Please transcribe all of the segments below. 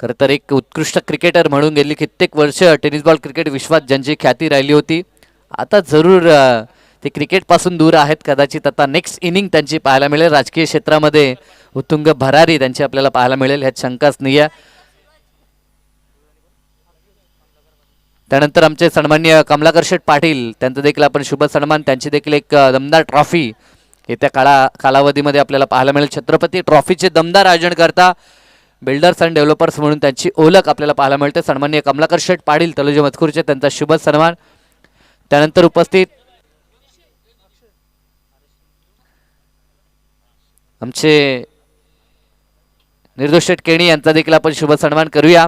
खरं तर एक उत्कृष्ट क्रिकेटर म्हणून गेली कित्येक वर्ष टेनिस बॉल क्रिकेट विश्वात ज्यांची ख्याती राहिली होती, आता जरूर ते क्रिकेटपासून दूर आहेत. कदाचित आता नेक्स्ट इनिंग त्यांची पाहायला मिळेल. राजकीय क्षेत्रामध्ये उत्तुंग भरारी त्यांची आपल्याला पाहायला मिळेल ह्यात शंकाच नाही आहे. त्यानंतर आमचे सन्माननीय कमलाकर शेठ पाटील त्यांचा देखील आपण शुभ सन्मान, त्यांची देखील एक दमदार ट्रॉफी येत्या कालावधीमध्ये आपल्याला पाहायला मिळेल. छत्रपती ट्रॉफीचे दमदार आयोजन करता बिल्डर्स अँड डेव्हलपर्स म्हणून त्यांची ओळख आपल्याला पाहायला मिळते. सन्माननीय कमलाकर शेठ पाटील तलोजी मजकूरचे त्यांचा शुभ सन्मान. त्यानंतर उपस्थित आमचे निर्दोष शेठ केणी यांचा देखील आपण शुभ सन्मान करूया.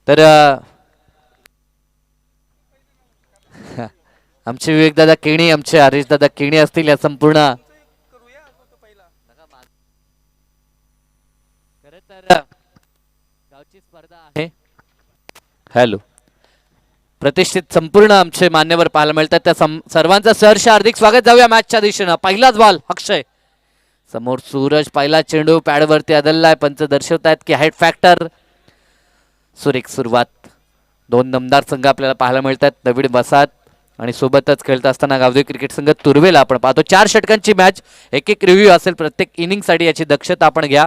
तर आमचे विवेकदादा केणी, आमचे हरीशदादा केणी असतील या संपूर्ण गावची स्पर्धा आहे. हॅलो, प्रतिष्ठित संपूर्ण आमचे मान्यवर पाहायला मिळतात. त्या सर्वांचं सहर्ष हार्दिक स्वागत. जाऊया मॅचच्या दिशेनं. पहिलाच बॉल अक्षय समोर, सूरज पहिला चेंडू पॅडवरती आदललाय. पंच दर्शवतायत की हाईट फॅक्टर. सुरेख सुरुवात. दोन दमदार संघ आपल्याला पाहायला मिळतात, नवीन वसाहत आणि सोबतच खेळत असताना गावदेवी क्रिकेट संघ तुर्वेला आपण पाहतो. 4 षटकांची मॅच, एक एक रिव्ह्यू असेल प्रत्येक इनिंगसाठी. याची दक्षता आपण घ्या.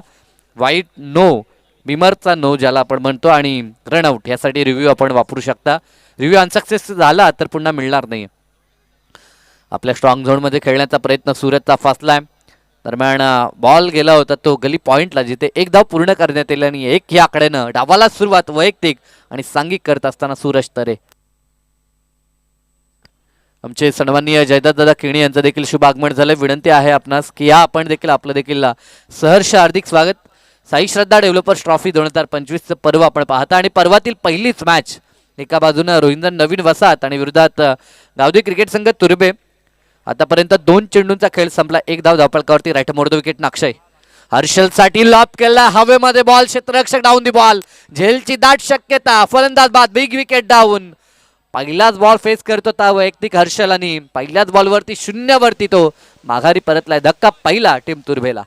वाईट नो, बिमरचा नो ज्याला आपण म्हणतो, आणि रनआउट यासाठी रिव्ह्यू आपण वापरू शकता. रिव्ह्यू अनसक्सेस झाला तर पुन्हा मिळणार नाही. आपल्या स्ट्रॉंग झोनमध्ये खेळण्याचा प्रयत्न सूरजचा फासलाय. दरम्यान बॉल गेला होता तो गली पॉइंटला, जिथे एक धाव पूर्ण करण्यात येईल आणि एक या आकड्यानं डावाला सुरुवात वैयक्तिक आणि सांघिक करत असताना सूरज तरे. आमचे सन्माननीय जयदत्त दादा केणी यांचं देखील शुभ आगमन झालं. विनंती आहे आपणास की या आपण देखील आपलं देखील सहर्ष हार्दिक स्वागत. साई श्रद्धा डेव्हलपर्स ट्रॉफी 2025चं पर्व आपण पाहता आणि पर्वातील पहिलीच मॅच. एका बाजूनं रोहिंदर नवीन वसाहत आणि विरोधात गावदेवी क्रिकेट संघ तुर्बे. आतापर्यंत 2 चेंडूंचा खेळ संपला. 1 धाव धावफलकावरती. राईट मोड द विकेट नाक्षय. हर्षल साठी लॉब केला हवेमध्ये बॉल. क्षेत्ररक्षक डाऊन दी बॉल. झेलची दाट शक्यता. फलंदाज बाद. Big wicket down. पहिलाच बॉल फेस करत होता वैयक्तिक हर्षल आणि पहिल्याच बॉलवरती 0 वरती तो माघारी परतलाय. धक्का पहिला टीम तुर्भेला.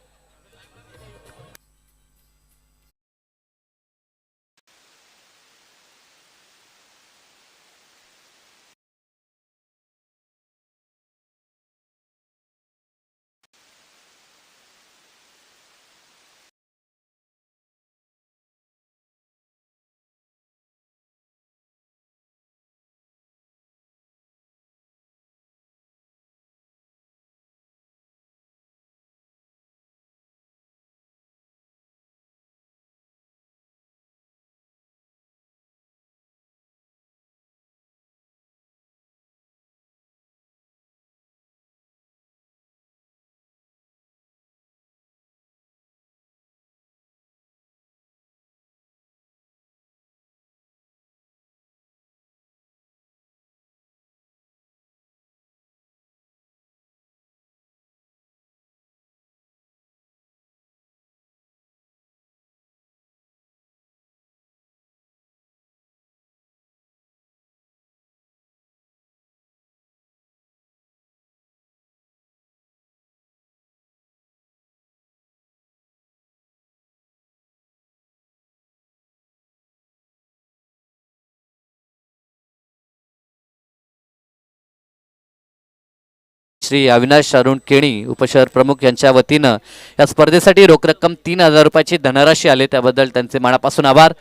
श्री अविनाश अरुण केणी उपशहर प्रमुख यांच्या वतीनं या स्पर्धेसाठी रोख रक्कम 3000 रुपयाची धनराशी आले, त्याबद्दल त्यांचे मनापासून आभार.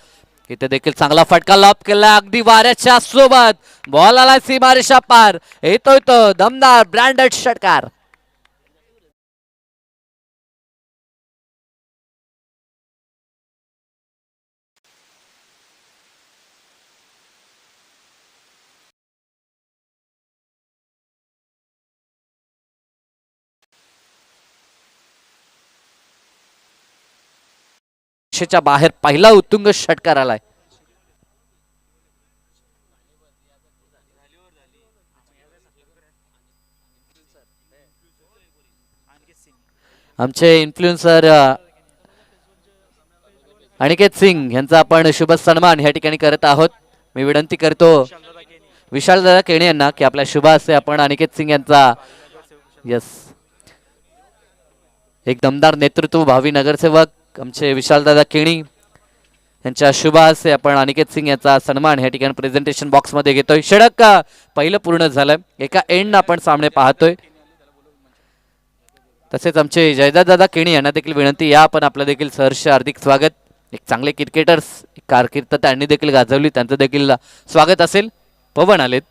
इथे देखील चांगला फटका लॉब केला अगदी वाऱ्याच्या सोबत. बॉल आला सीमारेषा पार. येतोय तो दमदार ब्रँडेड षटकार. च्या बाहेर पहिला उत्तुंग षटकार आलाय. आमचे इन्फ्लुएन्सर अनिकेत सिंग यांचा आपण शुभ सन्मान या ठिकाणी करत आहोत. मी विनंती करतो विशालदादा केणे यांना की आपल्या शुभ हस्ते आपण अनिकेत सिंग यांचा यस एक दमदार नेतृत्व भावी नगरसेवक आमचे विशालदादा केणी यांच्या शुभ हस्ते आपण अनिकेत सिंग यांचा सन्मान या ठिकाणी प्रेझेंटेशन बॉक्स मध्ये घेतोय. षटक पहिलं पूर्ण झालं. एका एंड आपण सामने पाहतोय. तसेच आमचे जयदादा केणी यांना देखील विनंती या आपण आपलं देखील सहर्ष हार्दिक स्वागत. एक चांगले क्रिकेटर्स कारकीर्द त्यांनी देखील गाजवली त्यांचं देखील स्वागत असेल. पवन आलेत.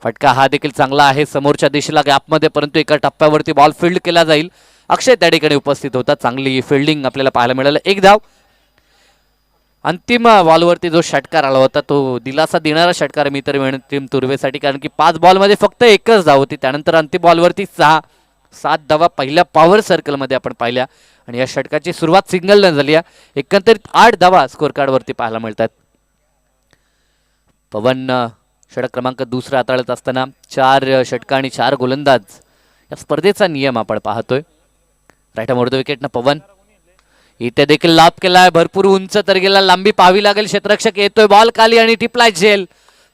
फटका हा देखील चांगला आहे समोरच्या दिशेला गॅपमध्ये परंतु एका टप्प्यावरती बॉल फील्ड केला जाईल. अक्षय त्या ठिकाणी उपस्थित होता. चांगली फिल्डिंग आपल्याला पाहायला मिळालं. एक धाव. अंतिम बॉलवरती जो षटकार आला होता तो दिलासा देणारा षटकार मी तर म्हणेन टीम तुर्वेसाठी कारण की 5 बॉलमध्ये फक्त एकच धाव होती. त्यानंतर अंतिम बॉलवरती 6-7 धावा पहिल्या पॉवर सर्कलमध्ये आपण पाहिल्या आणि या षटकाची सुरुवात सिंगल न झाली. एकंदरीत 8 धावा स्कोर कार्डवरती पाहायला मिळतात. पवन षटक क्रमांक दुसरा हाताळत असताना 4 षटका आणि 4 गोलंदाज या स्पर्धेचा नियम आपण पाहतोय. राईट मोर्द विकेटनं पवन इथे देखील लाभ केलाय. भरपूर उंच तर गेला. लांबी पाहावी लागेल. क्षेत्ररक्षक येतोय बॉल खाली आणि टिपलाय झेल.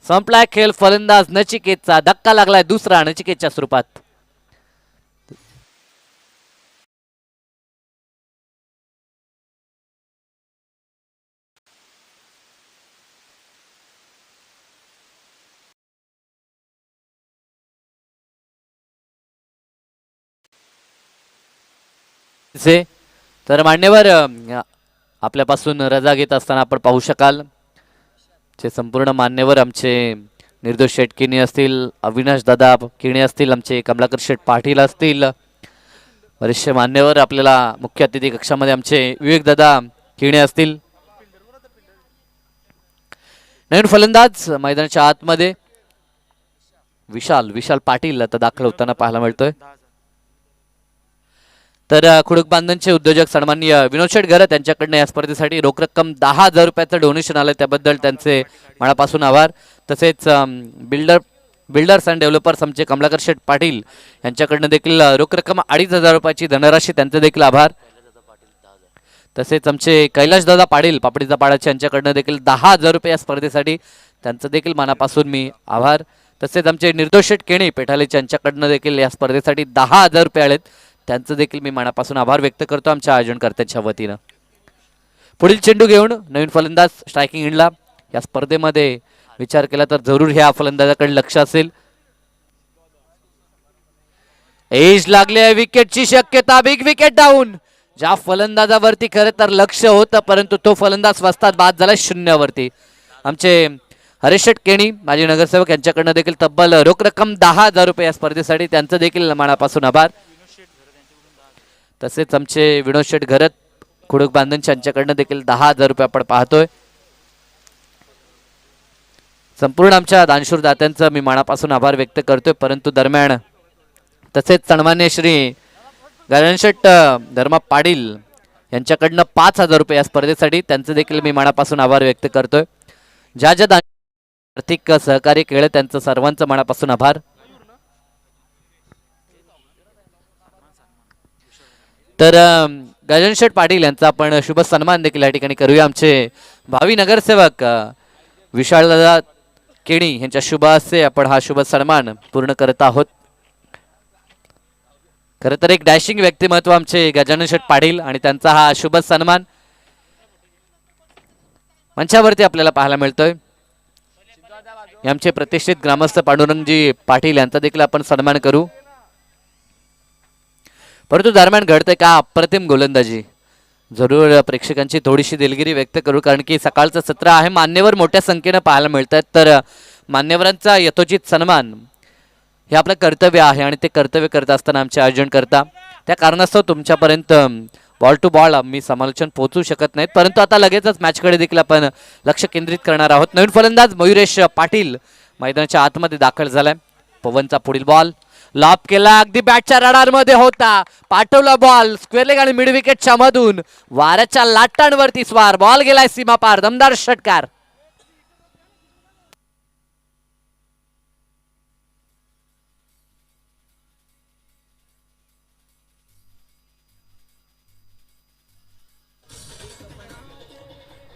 संपलाय खेळ. फलंदाज नचिकेतचा धक्का लागलाय दुसरा नचिकेतच्या स्वरूपात. तर मान्यवर आपल्यापासून रजा घेत असताना आपण पाहू शकाल जे संपूर्ण मान्यवर आमचे निर्दोष शेठ किणी असतील, अविनाश दादा किणी असतील, आमचे कमलाकर शेठ पाटील असतील, बरेचसे मान्यवर आपल्याला मुख्य अतिथी कक्षामध्ये आमचे विवेक दादा किणी असतील. नवीन फलंदाज मैदानाच्या आतमध्ये विशाल पाटील आता दाखल होताना पाहायला मिळतोय. तर खुडक बांधनचे उद्योजक सन्माननीय विनोद शेठ घरत यांच्याकडनं या स्पर्धेसाठी रोख रक्कम 10,000 रुपयाचं डोनेशन आलं त्याबद्दल त्यांचे मनापासून आभार. तसेच बिल्डर्स अँड डेव्हलपर्स आमचे कमलाकर शेठ पाटील यांच्याकडनं देखील रोख रक्कम 2,500 रुपयाची धनराशी त्यांचे देखील आभार. तसेच आमचे कैलाशदादा पाटील पापडीचा पाडाचे यांच्याकडनं देखील 10,000 रुपये या स्पर्धेसाठी त्यांचं देखील मनापासून मी आभार. तसेच आमचे निर्दोष शेठ केणी पेठालेचे यांच्याकडनं देखील या स्पर्धेसाठी 10,000 रुपये आलेत त्यांचं देखील मी मनापासून आभार व्यक्त करतो आमच्या आयोजनकर्त्यांच्या वतीनं. पुढील चेंडू घेऊन नवीन फलंदाज स्ट्रायकिंग एंडला. या स्पर्धेमध्ये विचार केला तर जरूर ह्या फलंदाजाकडे लक्ष असेल. एज लागले विकेटची शक्यता. Big wicket down. ज्या फलंदाजावरती खरं तर लक्ष होतं परंतु तो फलंदाज स्वस्तात बाद झाला 0वरती. आमचे हरीश शेठ केणी माजी नगरसेवक यांच्याकडनं देखील तब्बल रोख रक्कम 10,000 रुपये या स्पर्धेसाठी त्यांचं देखील मनापासून आभार. तसेच आमचे विनोद शेठ घरत खुडक बांधनच्या यांच्याकडनं देखील 10,000 रुपये आपण पाहतोय. संपूर्ण आमच्या दानशूर दात्यांचं मी मनापासून आभार व्यक्त करतोय. परंतु दरम्यान तसेच सन्मान्य श्री गजानन शेठ धर्मा पाटील यांच्याकडनं 5,000 रुपये या स्पर्धेसाठी त्यांचं देखील मी मनापासून आभार व्यक्त करतोय. ज्या आर्थिक सहकार्य केलं त्यांचं सर्वांचं मनापासून आभार. तर गजानन शेठ पाटील यांचा आपण शुभ सन्मान देखील या ठिकाणी करूया. आमचे भावी नगरसेवक विशालदादा केणी यांच्या शुभ हस्ते आपण हा शुभ सन्मान पूर्ण करत आहोत. खरं तर एक डॅशिंग व्यक्तिमत्व आमचे गजानन शेठ पाटील आणि त्यांचा हा शुभ सन्मान मंचावरती आपल्याला पाहायला मिळतोय. आमचे प्रतिष्ठित ग्रामस्थ पांडुरंगजी पाटील यांचा देखील आपण सन्मान करू. परंतु दरम्यान घडतंय का अप्रतिम गोलंदाजी. जरूर प्रेक्षकांची थोडीशी दिलगिरी व्यक्त करू कारण की सकाळचं सत्र आहे. मान्यवर मोठ्या संख्येनं पाहायला मिळतात तर मान्यवरांचा यथोचित सन्मान हे आपलं कर्तव्य आहे आणि ते कर्तव्य करत असताना आमचे आयोजन करता त्या कारणास्तव तुमच्यापर्यंत बॉल टू बॉल आम्ही समालोचन पोहोचू शकत नाहीत. परंतु आता लगेचच मॅचकडे देखील आपण लक्ष केंद्रित करणार आहोत. नवीन फलंदाज मयुरेश पाटील मैदानाच्या आतमध्ये दाखल झालाय. पवनचा पुढील बॉल लॉप केला. अगदी बॅटच्या रडारमध्ये होता. पाठवला बॉल स्क्वेअर लेग आणि मिड विकेटच्या मधून वाऱ्याच्या लाटांवरती स्वार. बॉल गेलाय सीमा पार. दमदार षटकार.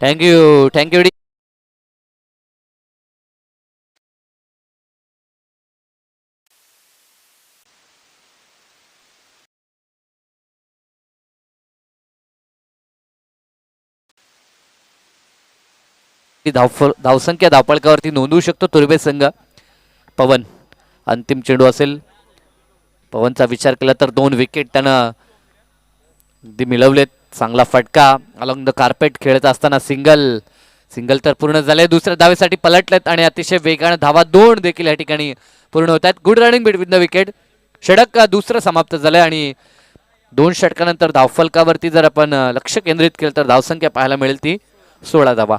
थँक्यू धावसंख्या धावपळकावरती नोंदवू शकतो तुर्भे संघ. पवन अंतिम चेंडू असेल. पवनचा विचार केला तर 2 विकेट त्यानं मिळवलेत. चांगला फटका अलॉंग द कार्पेट खेळत असताना सिंगल तर पूर्ण झाले. दुसऱ्या धावेसाठी पलटलेत आणि अतिशय वेगाने धावा 2 देखील या ठिकाणी पूर्ण होत आहेत. Good running between the wicket. षटक दुसरं समाप्त झालंय आणि 2 षटकानंतर धावफलकावरती जर आपण लक्ष केंद्रित केलं तर धावसंख्या पाहायला मिळेल ती 16 धावा.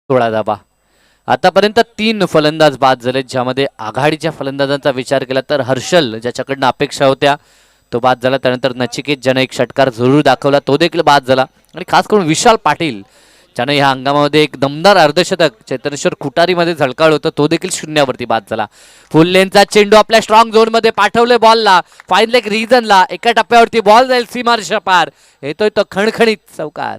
धावा. आतापर्यंत 3 फलंदाज बाद झाले, ज्यामध्ये आघाडीच्या फलंदाजांचा विचार केला तर हर्षल ज्याच्याकडनं अपेक्षा होत्या तो बाद झाला. त्यानंतर नचिकेत ज्याने एक षटकार जरूर दाखवला तो देखील बाद झाला. आणि खास करून विशाल पाटील ज्याने ह्या हंगामामध्ये एक दमदार अर्धशतक चैतनेश्वर खुटारीमध्ये झळकाळ होतं तो देखील शून्यावरती बाद झाला. फुल लेनचा चेंडू आपल्या स्ट्रॉंग झोन मध्ये पाठवले बॉलला. फाईन लेग रिजनला एका टप्प्यावरती बॉल जाईल सीमारेषा पार. येतोय तो खणखणीत चौकार.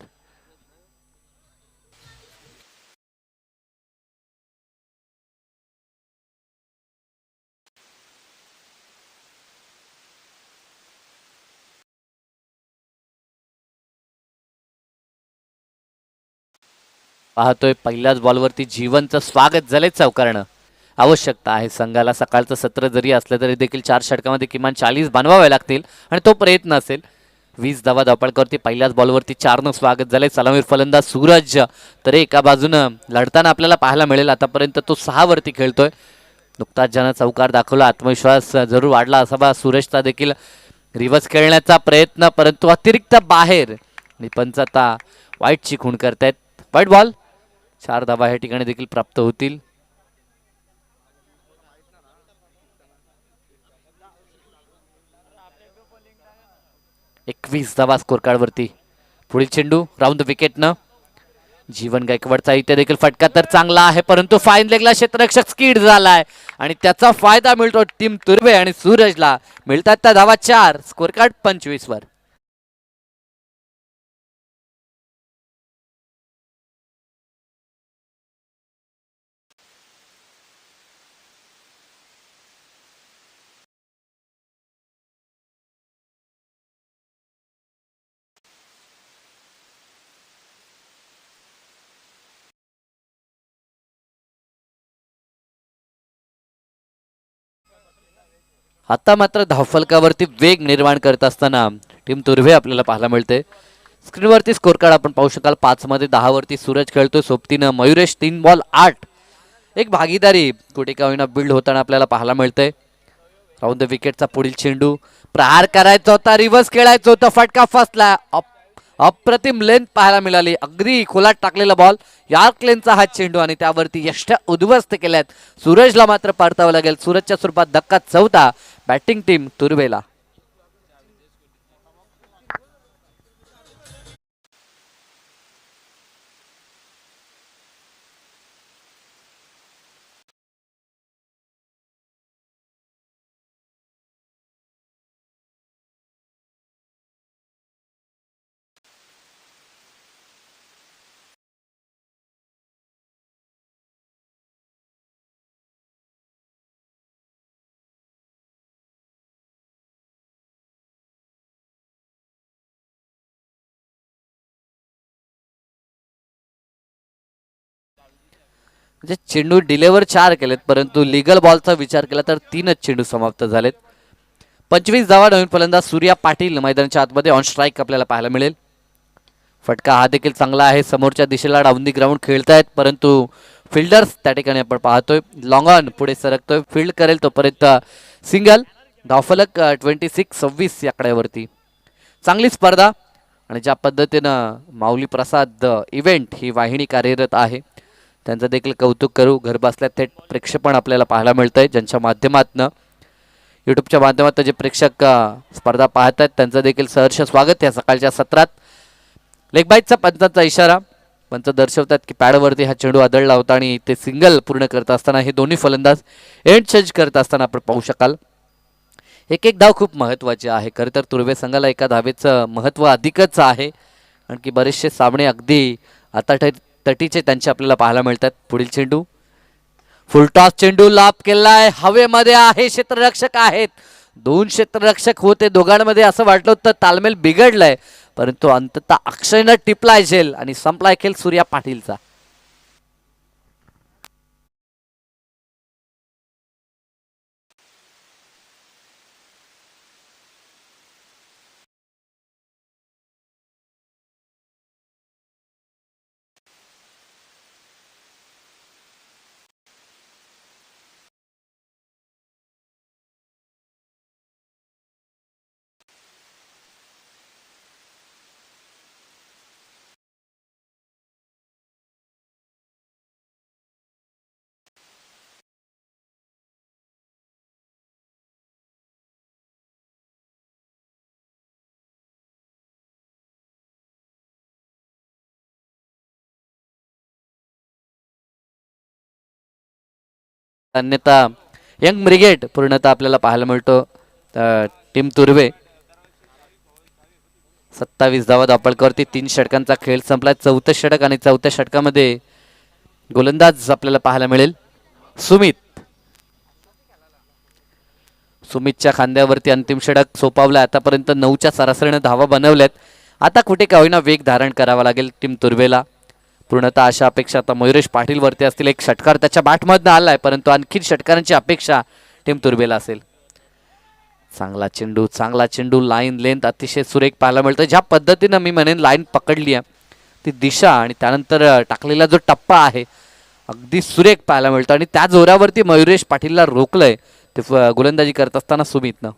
पाहतोय पहिल्याच बॉलवरती जीवनचं स्वागत झाले चौकारणं. आवश्यकता आहे संघाला. सकाळचं सत्र जरी असलं तरी देखील 4 षटकामध्ये किमान 40 बनवावे लागतील आणि तो प्रयत्न असेल. 20 धावा धावपळकावरती पहिल्याच बॉलवरती 4नं स्वागत झालंय. सलामीर फलंदाज सूरज तर एका बाजूनं लढताना आपल्याला पाहायला मिळेल. आतापर्यंत तो 6 वरती खेळतोय. नुकताच ज्यानं चौकार दाखवला आत्मविश्वास जरूर वाढला असावा. सूरजचा देखील रिव्हर्स खेळण्याचा प्रयत्न परंतु अतिरिक्त बाहेर आणि पंच आता वाईटची खूण करतायत. वाईट बॉल. 4 धावा या ठिकाणी देखील प्राप्त होतील. एकवीस धावा स्कोर कार्ड वरती. पुढील चेंडू राऊंड विकेटनं जीवन गायकवाडचा इथे देखील फटका तर चांगला आहे परंतु फाईन लेगला क्षेत्ररक्षक स्किड झालाय आणि त्याचा फायदा मिळतो टीम तुर्भे आणि सूरजला. मिळतात त्या धावा 4. स्कोर कार्ड 25 वर. आता मात्र धावफलकावरती वेग निर्माण करत असताना टीम तुर्भे आपल्याला पाहायला मिळते. स्क्रीनवरती स्कोर कार्ड आपण पाहू शकाल. 5 मध्ये 10 वरती सूरज खेळतोय. सोबतीनं मयुरेश 3 बॉल 8. एक भागीदारी कुठे का होईना बिल्ड होताना आपल्याला पाहायला मिळते. राऊंड द विकेटचा पुढील चेंडू. प्रहार करायचा होता, रिव्हर्स खेळायचं होतं, फटका फसला. अप्रतिम लेंथ पाहायला मिळाली. अगदी खोलात टाकलेला बॉल. यार्क लेनचा हा चेंडू आणि त्यावरती यष्ट्या उद्ध्वस्त केल्यात. सूरजला मात्र परतावं लागेल. सूरजच्या स्वरूपात धक्का 4था बॅटिंग टीम तुर्भेला. म्हणजे चेंडू डिलेवर 4 केलेत परंतु लिगल बॉलचा विचार केला तर 3च चेंडू समाप्त झालेत. 25 धावा. नवीन फलंदाज सूर्या पाटील मैदानाच्या आतमध्ये ऑन स्ट्राईक आपल्याला पाहायला मिळेल. फटका हा देखील चांगला आहे. समोरच्या दिशेला डाऊन दी ग्राउंड खेळतायत परंतु फिल्डर्स त्या ठिकाणी आपण पाहतोय. लॉंग ऑन पुढे सरकतोय. फील्ड करेल तोपर्यंत सिंगल. धावफलक 26 26 या आकड्यावरती. चांगली स्पर्धा. आणि ज्या पद्धतीनं माऊली प्रसाद इव्हेंट ही वाहिनी कार्यरत आहे त्यांचं देखील कौतुक करू. घर बसल्या थेट प्रेक्षेपण आपल्याला पाहायला मिळतंय, ज्यांच्या माध्यमातून यूट्यूबच्या माध्यमातून जे प्रेक्षक स्पर्धा पाहत आहेत त्यांचं देखील सहर्ष स्वागत या सकाळच्या सत्रात. लेगबाईटचा पंचांचा इशारा, पंच दर्शवतात की पॅडवरती हा चेंडू आदळला होता आणि ते सिंगल पूर्ण करत असताना हे दोन्ही फलंदाज एंड चेंज करत असताना आपण पाहू शकाल. एक एक धाव खूप महत्त्वाची आहे. खरं तर तुर्वे संघाला एका धावेचं महत्त्व अधिकच आहे, आणखी बरेचसे सामने अगदी आता तटीचे त्यांचे आपल्याला पाहायला मिळतात. पुढील चेंडू फुलटॉस चेंडू लाभ केलाय, हवेमध्ये आहे, क्षेत्ररक्षक आहेत, दोन क्षेत्ररक्षक होते, दोघांमध्ये असं वाटलं होतं तालमेल बिघडलाय, परंतु अंततः अक्षयनं टिपलाय झेल आणि संपलाय खेळ सूर्या पाटीलचा. अन्यथा यंग ब्रिगेड पूर्णतः आपल्याला पाहायला मिळतो. टीम तुर्वे 27 धावा धापळकरती 3 षटकांचा खेळ संपला. चौथं षटक आणि चौथ्या षटकामध्ये गोलंदाज आपल्याला पाहायला मिळेल सुमितच्या खांद्यावरती अंतिम षटक सोपावलं. आतापर्यंत 9च्या सरासरीने धावा बनवल्यात. आता कुठे का होईना वेग धारण करावा लागेल टीम तुर्वेला. पूर्णतः अशा अपेक्षा आता मयुरेश पाटील वरती असतील. एक षटकार त्याच्या बॅटमधनं आलाय, परंतु आणखी षटकारांची अपेक्षा टीम तुर्वेला असेल. चांगला चेंडू लाईन लेंथ अतिशय सुरेख पाहायला मिळतं. ज्या पद्धतीनं मी म्हणेन लाईन पकडली आहे ती दिशा आणि त्यानंतर टाकलेला जो टप्पा आहे अगदी सुरेख पाहायला मिळतो आणि त्या जोरावरती मयुरेश पाटीलला रोखलंय ते गोलंदाजी करत असताना सुमितनं.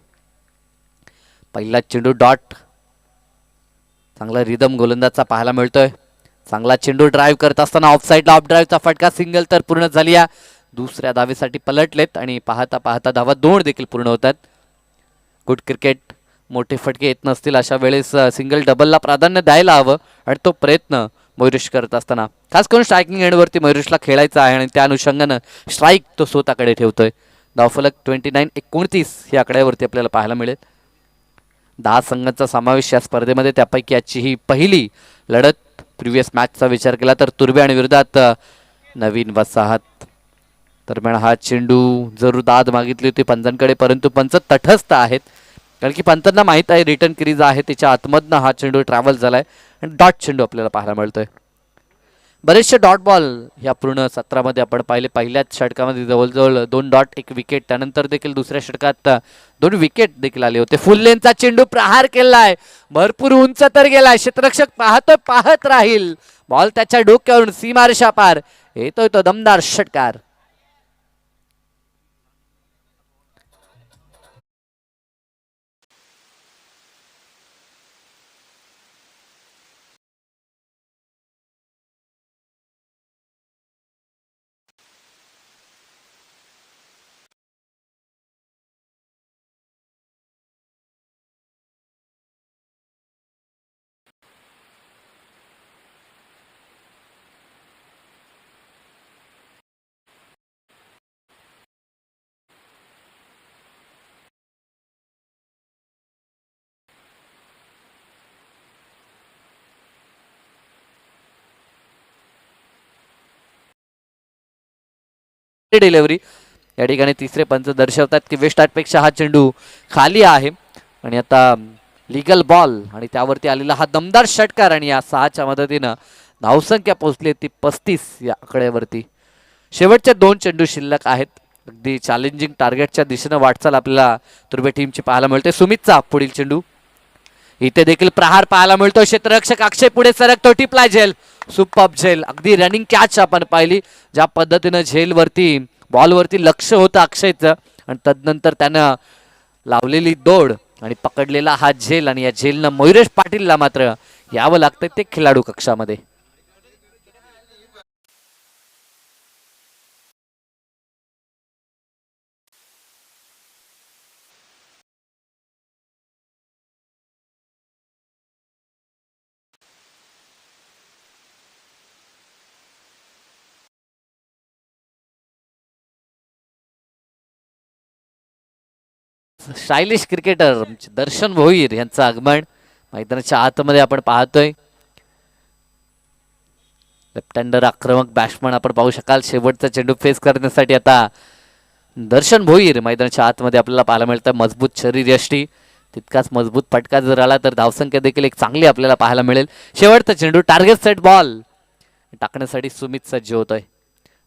पहिला चेंडू डॉट, चांगला रिदम गोलंदाजचा पाहायला मिळतोय. चांगला चेंडू ड्राईव्ह करत असताना ऑफ साईडला ऑफ ड्राईव्हचा फटका, सिंगल तर पूर्ण झाली आहे. दुसऱ्या धावेसाठी पलटलेत आणि पाहता पाहता धावा 2 देखील पूर्ण होतात. गुड क्रिकेट, मोठे फटके येत नसतील अशा वेळेस सिंगल डबलला प्राधान्य द्यायला हवं आणि तो प्रयत्न मयुरेश करत असताना खास करून स्ट्रायकिंग एंडवरती मयुरेशला खेळायचं आहे आणि त्या अनुषंगानं स्ट्राईक तो स्वतःकडे ठेवतोय. धावफलक 29-29 या आकड्यावरती आपल्याला पाहायला मिळेल. 10 संघांचा समावेश या स्पर्धेमध्ये, त्यापैकी आजची ही पहिली लढत. प्रिव्हियस मॅचचा विचार केला तर तुर्वे आणि विरोधात नवीन वसाहत दरम्यान हा चेंडू जरूर दाद मागितली होती पंचांकडे, परंतु पंच तटस्थ आहेत कारण की पंचांना माहीत आहे रिटर्न क्रीज आहे त्याच्या आतमधनं हा चेंडू ट्रॅव्हल झालाय आणि डॉट चेंडू आपल्याला पाहायला मिळतोय. बरेचसे डॉट बॉल या पूर्ण सत्रामध्ये आपण पाहिले. पहिल्याच षटकामध्ये जवळजवळ 2 डॉट 1 विकेट, त्यानंतर देखील दुसऱ्या षटकात 2 विकेट देखील आले होते. फुल लेनचा चेंडू प्रहार केलाय, भरपूर उंच तर गेलाय, क्षेत्ररक्षक पाहत राहील, बॉल त्याच्या डोक्यावरून सीमारेषा पार येतोय तो दमदार षटकार. डिलिव्हरी या ठिकाणी तिसरे पंच दर्शवतात की वेस्ट पेक्षा हा चेंडू खाली आहे आणि आता लीगल बॉल आणि त्यावरती आलेला हा दमदार षटकार आणि या 6च्या मदतीनं धावसंख्या पोहोचली ती 35 या आकड्यावरती. शेवटचे 2 चेंडू शिल्लक आहेत. अगदी चॅलेंजिंग टार्गेटच्या दिशेनं वाटचाल आपल्याला तुर्वे टीमची पाहायला मिळते. सुमितचा पुढील चेंडू, इथे देखील प्रहार पाहायला मिळतो. क्षेत्ररक्षक अक्षय पुढे सरकतो, टिपलाय झेल, सुपर झेल, अगदी रनिंग कॅच आपण पाहिली. ज्या पद्धतीनं झेलवरती बॉलवरती लक्ष होतं अक्षयचं आणि तदनंतर त्यानं लावलेली दौड आणि पकडलेला हा झेल आणि या झेलनं मयुरेश पाटीलला मात्र यावं लागतं ते खेळाडू कक्षामध्ये. स्टायलिश क्रिकेटर दर्शन भोईर यांचं आगमन मैदानाच्या आतमध्ये आपण पाहतोय. लेफ्ट हँडर आक्रमक बॅट्समन आपण पाहू शकाल. शेवटचा चेंडू फेस करण्यासाठी आता दर्शन भोईर मैदानाच्या आतमध्ये आपल्याला पाहायला मिळतं. मजबूत शरीर यष्टी, तितकाच मजबूत फटका जर आला तर धावसंख्या देखील एक चांगली आपल्याला पाहायला मिळेल. शेवटचा चेंडू टार्गेट सेट बॉल टाकण्यासाठी सुमित सज्ज होत आहे.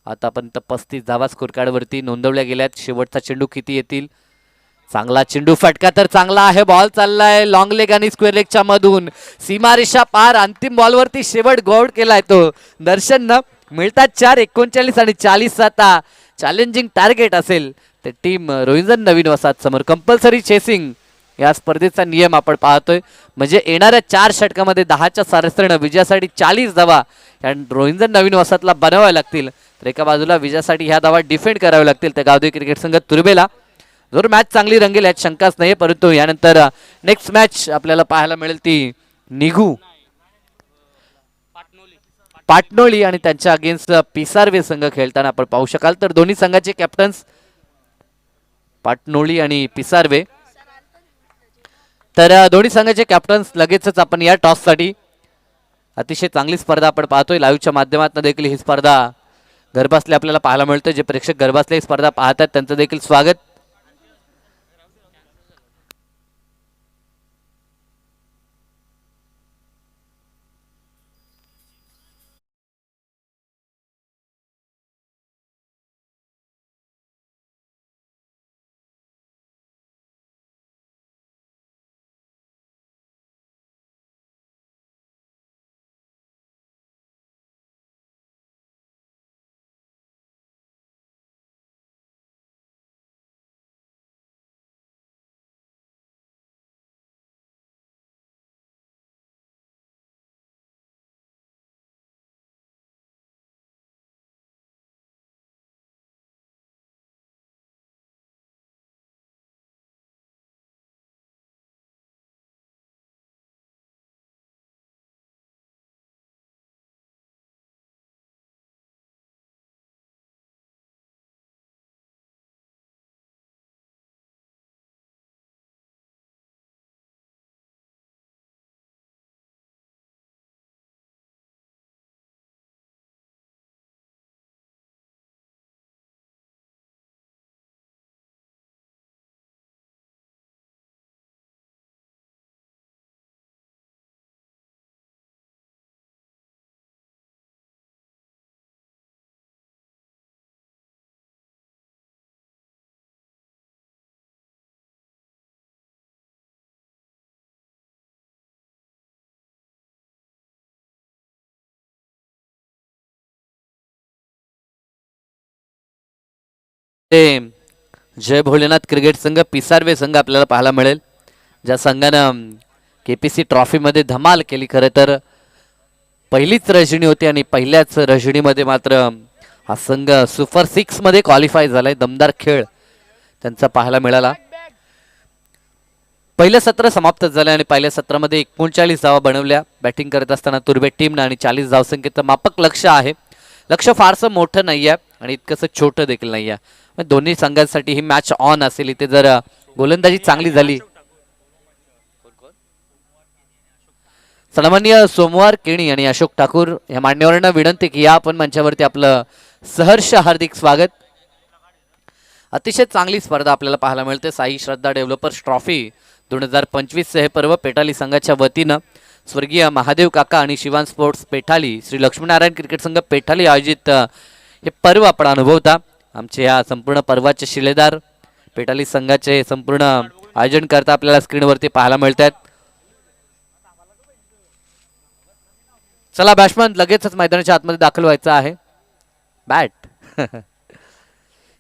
आतापर्यंत 35 धावा स्कोर कार्डवरती नोंदवल्या गेल्यात. शेवटचा चेंडू किती येतील? चांगला चेंडू, फटका तर चांगला आहे. बॉल चाललाय लॉंग लेग आणि स्क्वेअर लेगच्या मधून, सीमारेषा पार. अंतिम बॉलवरती शेवट गौड केलाय तो दर्शन. मिळतात 4, 39 आणि 40. आता चॅलेंजिंग टार्गेट असेल ते टीम रोहिंजन नवीन वसाहत समोर. कंपल्सरी चेसिंग या स्पर्धेचा नियम आपण पाहतोय. म्हणजे येणाऱ्या 4 षटकामध्ये 10च्या सारसरण विजयासाठी 40 धावा या रोहिंजन नवीन वसाहतला बनवाव्या लागतील. तर एका बाजूला विजयासाठी ह्या धावा डिफेंड कराव्या लागतील त्या गावदेवी क्रिकेट संघ तुर्बेला. जर मॅच चांगली रंगेल यात शंकाच नाही, परंतु यानंतर नेक्स्ट मॅच आपल्याला पाहायला मिळेल ती निघू पाटणोळी आणि त्यांच्या अगेन्स्ट पिसारवे संघ खेळताना आपण पाहू शकाल. तर दोन्ही संघाचे कॅप्टन्स पाटणोळी आणि पिसारवे. तर दोन्ही संघाचे कॅप्टन्स लगेचच आपण या टॉससाठी अतिशय चांगली स्पर्धा आपण पाहतोय. लाईव्हच्या माध्यमातून देखील ही स्पर्धा घरबसल्या आपल्याला पाहायला मिळतं. जे प्रेक्षक घरबसल्या ही स्पर्धा पाहतात त्यांचं देखील स्वागत. जय भोलेनाथ क्रिकेट संघ पिसारवे संघ आपल्याला पाहायला मिळेल, ज्या संघानं KPC ट्रॉफीमध्ये धमाल केली. खरं तर पहिलीच रजनी होती आणि पहिल्याच रजनीमध्ये मात्र हा संघ सुपर 6 मध्ये क्वालिफाय झालाय. दमदार खेळ त्यांचा पाहायला मिळाला. पहिलं सत्र समाप्त झालं आणि पहिल्या सत्रामध्ये 39 धावा बनवल्या बॅटिंग करत असताना तुर्बे टीमनं आणि 40 धावसंख्येचं मापक लक्ष आहे. लक्ष फारसं मोठं नाही आहे आणि इतकंसं छोटं देखील नाही आहे. दोन्ही संघांसाठी ही मॅच ऑन असेल. इथे जर गोलंदाजी चांगली झाली, सन्माननीय सोमवार केणी आणि अशोक ठाकूर या मान्यवरांना विनंती की या आपण मंचावरती आपलं सहर्ष हार्दिक स्वागत. अतिशय चांगली स्पर्धा आपल्याला पाहायला मिळते. साई श्रद्धा डेव्हलपर्स ट्रॉफी 2025 हे पर्व पेटाली संघाच्या वतीनं स्वर्गीय महादेव काका आणि शिवान स्पोर्ट्स पेठाली, श्री लक्ष्मीनारायण क्रिकेट संघ पेठाली आयोजित हे पर्व आपण अनुभवता. आमचे या संपूर्ण पर्वाचे शिलेदार पेठाली संघाचे संपूर्ण आयोजन करता आपल्याला स्क्रीनवरती पाहायला मिळतात. चला बॅट्समन लगेचच मैदानाच्या आतमध्ये दाखल व्हायचं आहे. बॅट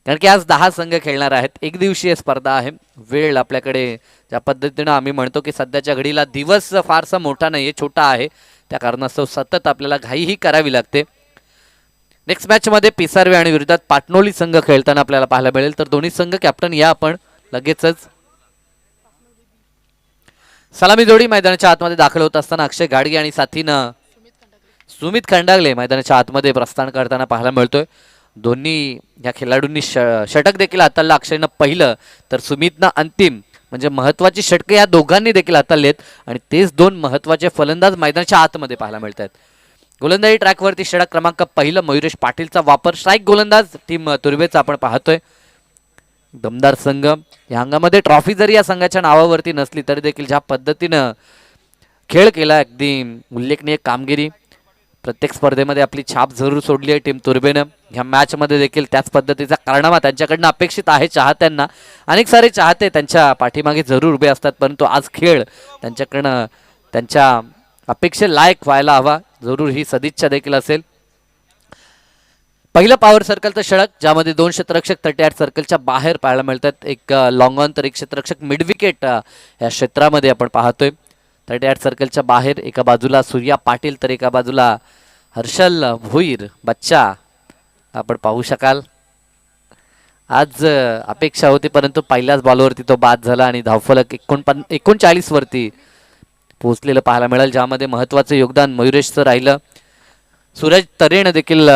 कारण की आज 10 संघ खेळणार आहेत. एक दिवसीय स्पर्धा आहे. वेळ आपल्याकडे ज्या पद्धतीनं आम्ही म्हणतो की सध्याच्या घडीला दिवस फारसा मोठा नाही आहे, छोटा आहे, त्या कारणास्तव सतत आपल्याला घाईही करावी लागते. नेक्स्ट मॅचमध्ये पिसारवे आणि विरोधात पाटणोली संघ खेळताना आपल्याला पाहायला मिळेल. तर दोन्ही संघ कॅप्टन या आपण लगेचच. सलामी जोडी मैदानाच्या आतमध्ये दाखल होत असताना अक्षय गाडगे आणि साथीनं सुमित खंडागले मैदानाच्या आतमध्ये प्रस्थान करताना पाहायला मिळतोय. दोन्ही या खेळाडूंनी षटक देखील हाताळलं. अक्षयनं पहिलं तर सुमितनं अंतिम, म्हणजे महत्वाची षटकं या दोघांनी देखील हाताळलेत आणि तेच दोन महत्वाचे फलंदाज मैदानाच्या आतमध्ये पाहायला मिळत आहेत. गोलंदाजी ट्रॅकवरती षटक क्रमांक पहिलं मयुरेश पाटीलचा वापर. स्ट्राईक गोलंदाज टीम तुर्बेचा आपण पाहतोय. दमदार संघ या अंगामध्ये ट्रॉफी जरी या संघाच्या नावावरती नसली तरी देखील ज्या पद्धतीनं खेळ केला, अगदी उल्लेखनीय कामगिरी. प्रत्येक स्पर्धेमध्ये आपली छाप जरूर सोडली आहे टीम तुर्बेनं. ह्या मॅचमध्ये देखील त्याच पद्धतीचा कारनामा त्यांच्याकडनं अपेक्षित आहे. चाहत्यांना अनेक सारे चाहते त्यांच्या पाठीमागे जरूर उभे असतात, परंतु आज खेळ त्यांच्याकडनं त्यांच्या अपेक्षे लायक व्हायला हवा. जरूर ही सदिच्छा देखील असेल. पहिलं पॉवर सर्कलचं षटक ज्यामध्ये 2 क्षेत्ररक्षक 38 सर्कलच्या बाहेर पाहायला मिळतात. एक लॉंग ऑन तर एक क्षेत्ररक्षक मिड विकेट या क्षेत्रामध्ये आपण पाहतोय. 38 सर्कलच्या बाहेर एका बाजूला सूर्या पाटील तर एका बाजूला हर्षल भोईर बच्चा आपण पाहू शकाल. आज अपेक्षा होती परंतु पहिल्याच बॉलवरती तो बाद झाला आणि धावफलक 39 वरती पोहोचलेलं पाहायला मिळेल, ज्यामध्ये महत्वाचं योगदान मयुरेशचं राहिलं. सूरज तरेनं देखील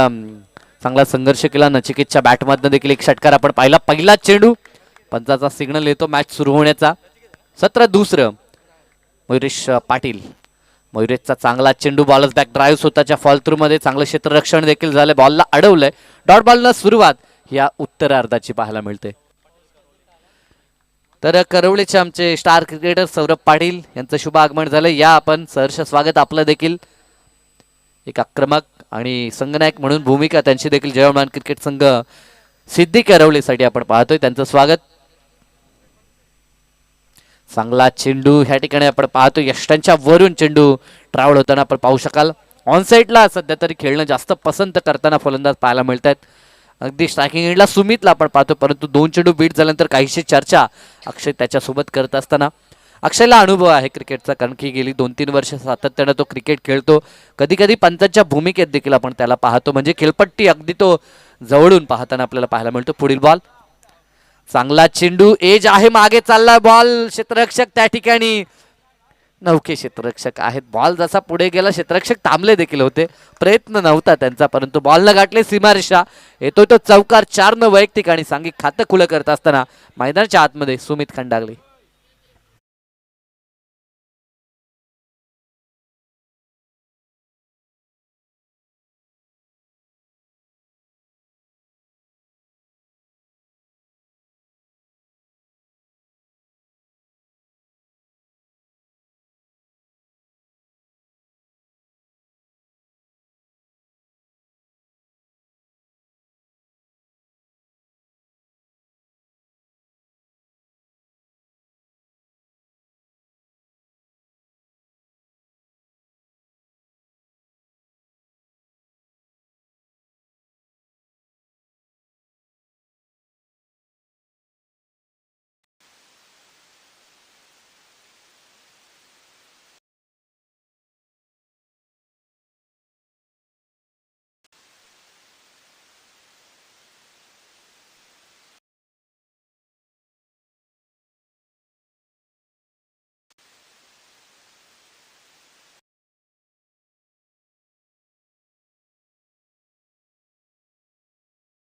चांगला संघर्ष केला. नचिकेतच्या बॅटमधनं देखील एक षटकार आपण पाहिला. पहिला चेंडू, पंचाचा सिग्नल येतो मॅच सुरू होण्याचा. 17 दुसरं मयुरेश पाटील. मयुरेशचा चांगला चेंडू, बॉलच बॅक ड्राईव्ह स्वतःच्या फॉल थ्रू मध्ये चांगलं क्षेत्ररक्षण देखील झालं. बॉलला अडवलंय. डॉट बॉलनं सुरुवात या उत्तरार्धाची पाहायला मिळते. तर करवळीचे आमचे स्टार क्रिकेटर सौरभ पाटील यांचं शुभ आगमन झालं. या आपण सहर्ष स्वागत. आपलं देखील एक आक्रमक आणि संघनायक म्हणून भूमिका त्यांची देखील जयमान क्रिकेट संघ सिद्धी करवलीसाठी आपण पाहतोय. त्यांचं स्वागत. चांगला चेंडू ह्या ठिकाणी आपण पाहतो. यष्टांच्या वरून चेंडू ट्रॅव्हल होताना आपण पाहू शकाल. ऑन साईडला सध्या तरी खेळणं जास्त पसंत करताना फलंदाज पाहायला मिळत आहेत. अगदी स्ट्रायकिंग एंडला सुमितला आपण पाहतो, परंतु 2 चेंडू बीट झाल्यानंतर काहीशी चर्चा अक्षय त्याच्यासोबत करत असताना. अक्षयला अनुभव आहे क्रिकेटचा, कारण की गेली 2-3 वर्ष सातत्यानं तो क्रिकेट खेळतो. कधी कधी पंचांच्या भूमिकेत देखील आपण त्याला पाहतो, म्हणजे खेळपट्टी अगदी तो जवळून पाहताना आपल्याला पाहायला मिळतो. पुढील बॉल, चांगला चेंडू, एज आहे, मागे चालला बॉल. क्षेत्ररक्षक त्या ठिकाणी नौके क्षेत्ररक्षक आहेत. बॉल जसा पुढे गेला क्षेत्ररक्षक थांबले देखील होते, प्रयत्न नव्हता त्यांचा, परंतु बॉल न गाठले सीमारेषा. येतोय तो चौकार. 4 वैयक्तिक आणि सांघिक खातं खुलं करत असताना मैदानाच्या आतमध्ये सुमित खंडागले.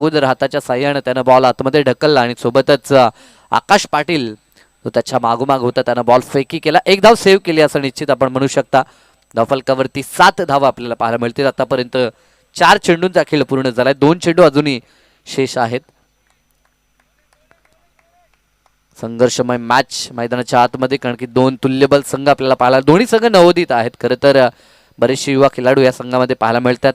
अगोदर हाताच्या साह्यानं त्यानं बॉल आतमध्ये ढकलला आणि सोबतच आकाश पाटील तो त्याच्या मागोमाग होता, त्यानं बॉल फेकी केला. एक धाव सेव्ह केली असं निश्चित आपण म्हणू शकता. धावफलकावरती 7 धावा आपल्याला पाहायला मिळतील. आतापर्यंत 4 चेंडूंचा खेळ पूर्ण झालाय. 2 चेंडू अजूनही शेष आहेत. संघर्षमय मॅच मैदानाच्या आतमध्ये, कारण की 2 तुल्यबल संघ आपल्याला पाहायला, दोन्ही संघ नवोदित आहेत. खरं तर बरेचसे युवा खेळाडू या संघामध्ये पाहायला मिळतात.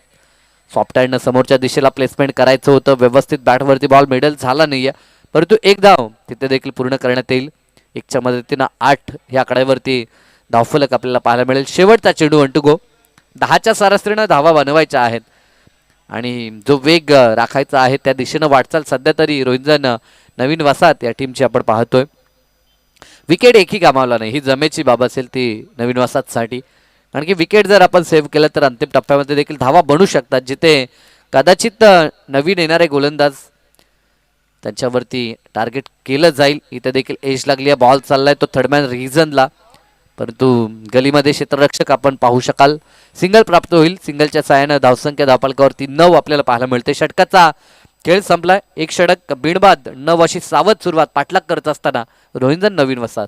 सॉफ्ट हँडनं समोरच्या दिशेला प्लेसमेंट करायचं होतं. व्यवस्थित बॅटवरती बॉल मिडल झाला नाहीये, परंतु एक धाव तिथे देखील पूर्ण करण्यात येईल. 1च्या मदतीनं 8 ह्या आकड्यावरती धावफलक आपल्याला पाहायला मिळेल. शेवटचा चेंडू 1 टू गो. 10च्या सरासरीनं धावा बनवायच्या आहेत. आणि जो वेग राखायचा आहे त्या दिशेनं वाटचाल सध्या तरी रोहिंजन नवीन वसाहत या टीमची आपण पाहतोय. विकेट एकही गमावला नाही, ही जमेची बाब असेल ती नवीन वसाहतसाठी. कारण की विकेट जर आपण सेव्ह केलं तर अंतिम टप्प्यामध्ये देखील धावा बनू शकतात, जिथे कदाचित नवीन येणारे गोलंदाज त्यांच्यावरती टार्गेट केलं जाईल. इथे देखील एज लागली आहे, बॉल चाललाय तो थर्डमॅन रिझनला, परंतु गलीमध्ये क्षेत्ररक्षक आपण पाहू शकाल. सिंगल प्राप्त होईल. सिंगलच्या साहाय्यानं धावसंख्या धावफलकावरती 9 आपल्याला पाहायला मिळते. षटकाचा खेळ संपलाय. एक षटक बिनबाद 9 अशी सावध सुरुवात पाठलाग करत असताना रोहिंजन नवीन वसाहत.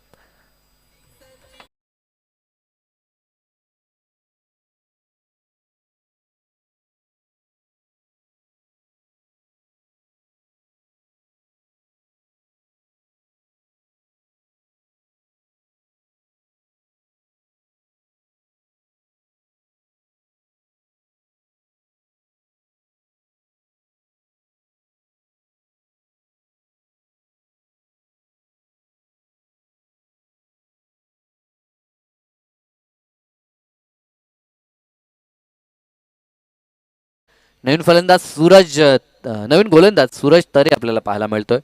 नवीन फलंदाज सूरज नवीन गोलंदाज सूरज तरे आपल्याला पाहायला मिळतोय.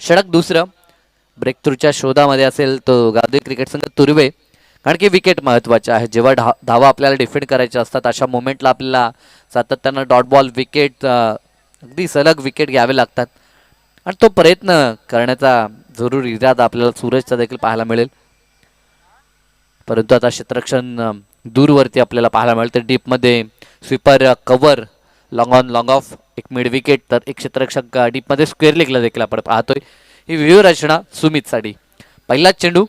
षटक दुसरं. ब्रेक थ्रूच्या शोधामध्ये असेल तो गावदेवी क्रिकेट संघ तुर्वे. कारण की विकेट महत्त्वाचे आहे. जेव्हा धावा आपल्याला डिफेंड करायच्या असतात अशा मोमेंटला आपल्याला सातत्यानं डॉट बॉल विकेट अगदी सलग विकेट घ्यावे लागतात आणि तो प्रयत्न करण्याचा जरूर इरादा आपल्याला सूरजचा देखील पाहायला मिळेल. परंतु आता क्षेत्ररक्षण दूरवरती आपल्याला पाहायला मिळते. डीपमध्ये sweeper cover long on long off एक मिड विकेट, तर एक क्षेत्ररक्षक डीपमध्ये स्क्वेअर लेगला देखील आपण पाहतोय. ही व्यूहरचना सुमितसाठी. पहिलाच चेंडू,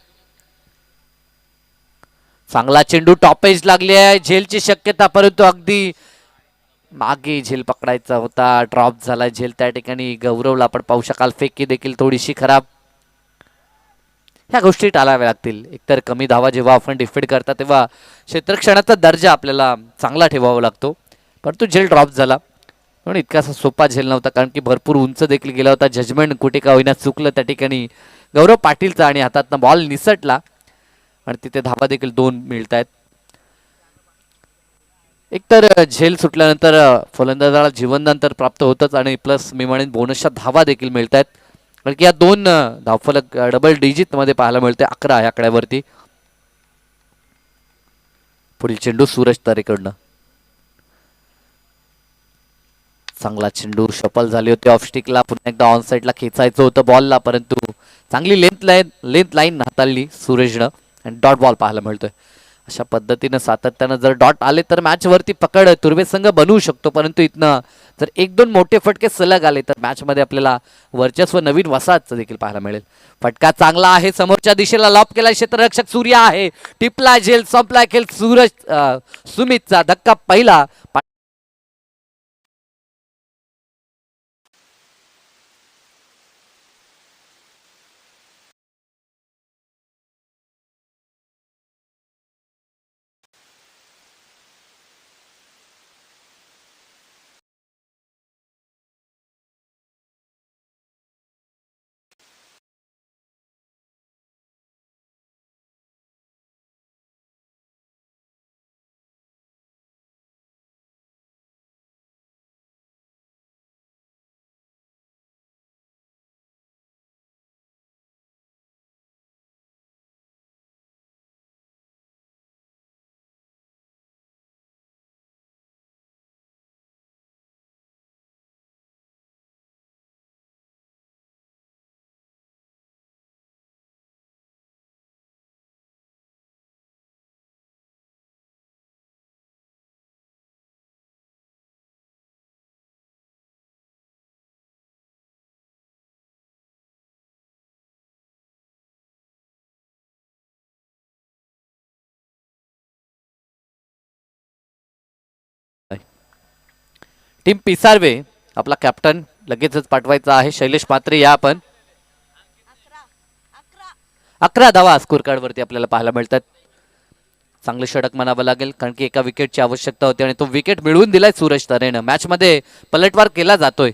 चांगला चेंडू, टॉप एज लागली आहे, झेलची शक्यता, परंतु अगदी मागे झेल पकडायचा होता, ड्रॉप झाला झेल त्या ठिकाणी. गौरवला आपण पाहू शकाल. फेकी देखील थोडीशी खराब. ह्या गोष्टी टाळाव्या लागतील. एकतर कमी धावा जेव्हा आपण डिफेंड करता तेव्हा क्षेत्ररक्षणाचा दर्जा आपल्याला चांगला ठेवावा लागतो. परंतु झेल ड्रॉप झाला म्हणून इतकासा सोपा झेल नव्हता, कारण की भरपूर उंच देखील गेला होता. जजमेंट कुठे का होईना चुकलं त्या ठिकाणी गौरव पाटीलचा आणि हातातनं बॉल निसटला आणि तिथे धावा देखील 2 मिळत आहेत. एकतर झेल सुटल्यानंतर फलंदाजाला जीवनदान तर प्राप्त होतच आणि प्लस मी म्हणेन बोनसच्या धावा देखील मिळत आहेत. कारण की या 2 धावफलक डबल डिजिट मध्ये पाहायला मिळते 11 या आकड्यावरती. पुढील चेंडू सूरज तरेकडनं. चांगला चेंडू, शफल झाली होती ऑफ स्टिकला, पुन्हा एकदा ऑन साईडला खेचायचं होतं बॉलला, परंतु चांगली लेंथ लाईन हाताळली सूरजनं आणि डॉट बॉल पाहायला मिळतोय. अशा पद्धतीनं सातत्यानं जर डॉट आले तर मॅचवरती पकड तुर्वे संघ बनवू शकतो, परंतु इथनं जर 1-2 मोठे फटके सलग आले तर मॅचमध्ये आपल्याला वर्चस्व नवीन वसाहतचं देखील पाहायला मिळेल. फटका चांगला आहे, समोरच्या दिशेला लॉप केला, क्षेत्ररक्षक सूर्य आहे, टिपला झेल, संपला खेळ. सूरज सुमितचा धक्का पहिला. टीम पिसारवे आपला कॅप्टन लगेचच पाठवायचा आहे. शैलेश मात्रे या आपण. 11 धावा स्कोर कार्ड वरती आपल्याला पाहायला मिळतात. चांगले षटक म्हणावं लागेल, कारण की एका विकेटची आवश्यकता होती आणि तो विकेट मिळवून दिलाय सूरज तरेनं. मॅच मध्ये पलटवार केला जातोय.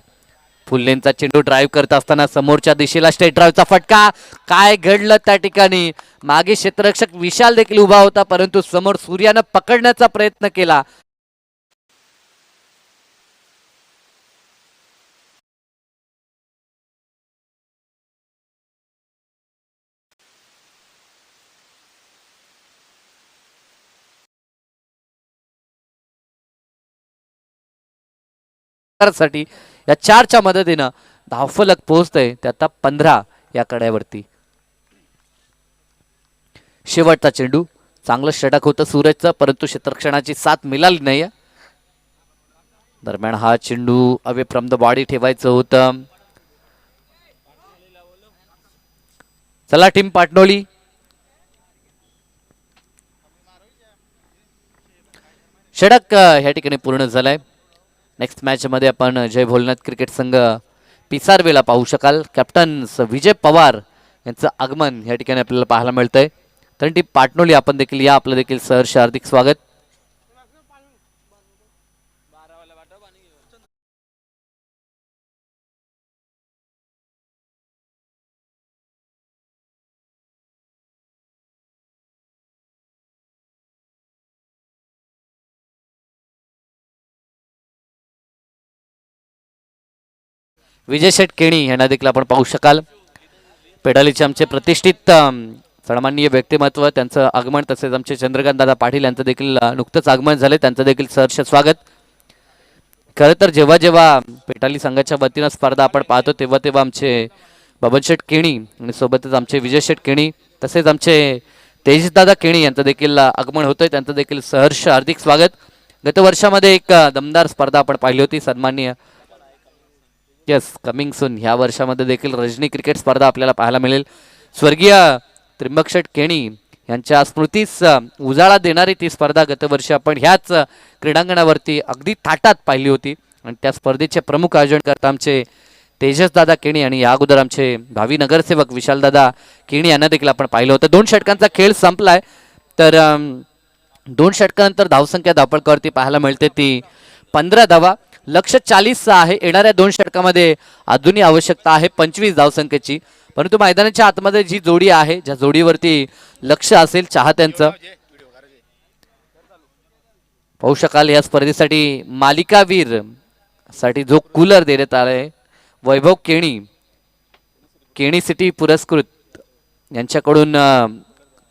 फुल लेनचा चेंडू ड्राईव्ह करत असताना समोरच्या दिशेला स्ट्रेट ड्राईव्हचा फटका. काय घडलं त्या ठिकाणी, मागे क्षेत्ररक्षक विशाल देखील उभा होता, परंतु समोर सूर्यानं पकडण्याचा प्रयत्न केला. साठी या 4च्या मदतीनं धावफलक पोहोचतंय ते आता 15 या कड्यावरती. शेवटचा चेंडू चांगलं षटक होतं सूरजचं, परंतु क्षेत्ररक्षणाची साथ मिळाली नाही. दरम्यान हा चेंडू अवे फ्रॉम द बॉडी ठेवायचं होतं. चला टीम पाटणोली, षटक ह्या ठिकाणी पूर्ण झालाय. नेक्स्ट मॅच मध्ये आपण जय भोलनाथ क्रिकेट संघ पिसारवेला पाहू शकाल. कॅप्टन विजय पवार यांचं आगमन या ठिकाणी आपल्याला पाहायला मिळतंय. तर टीम पाटणोली आपण देखील या, आपलं देखील सहर्ष हार्दिक स्वागत. विजय शेठ केणी यांना देखील आपण पाहू शकाल. पेडालीचे आमचे प्रतिष्ठित सन्माननीय व्यक्तिमत्व, त्यांचं आगमन, तसेच आमचे चंद्रकांत दादा पाटील यांचं देखील नुकतंच आगमन झाले, त्यांचं देखील सहर्ष स्वागत. खरं तर जेव्हा जेव्हा पेटाली संघाच्या वतीनं स्पर्धा आपण पाहतो तेव्हा तेव्हा आमचे बबन शेठ केणी आणि सोबतच आमचे विजय शेठ केणी तसेच आमचे तेजदादा केणी यांचं देखील आगमन होतंय, त्यांचं देखील सहर्ष हार्दिक स्वागत. गत वर्षामध्ये एक दमदार स्पर्धा आपण पाहिली होती सन्माननीय, यस कमिंग सून ह्या वर्षामध्ये देखील रजनी क्रिकेट स्पर्धा आपल्याला पाहायला मिळेल. स्वर्गीय त्रिंबक शेठ केणी यांच्या स्मृतीस उजाळा देणारी ती स्पर्धा गत वर्षी आपण ह्याच क्रीडांगणावरती अगदी थाटात पाहिली होती आणि त्या स्पर्धेचे प्रमुख आयोजन करता आमचे तेजसदादा केणी आणि या अगोदर आमचे भावी नगरसेवक विशालदादा केणी यांना देखील आपण पाहिलं होतं. 2 षटकांचा खेळ संपलाय, तर 2 षटकानंतर धावसंख्या धावपळकावरती पाहायला मिळते ती 15 धावा. लक्ष 40 आहे. येणाऱ्या 2 षटकामध्ये अजूनही आवश्यकता आहे 25 धावसंख्येची, परंतु मैदानाच्या आतमध्ये जी जोडी आहे, ज्या जोडीवरती लक्ष असेल चाहत्यांचं, पाहू शकाल या स्पर्धेसाठी मालिकावीर साठी जो कूलर देण्यात आलाय वैभव केणी, केणी सिटी पुरस्कृत यांच्याकडून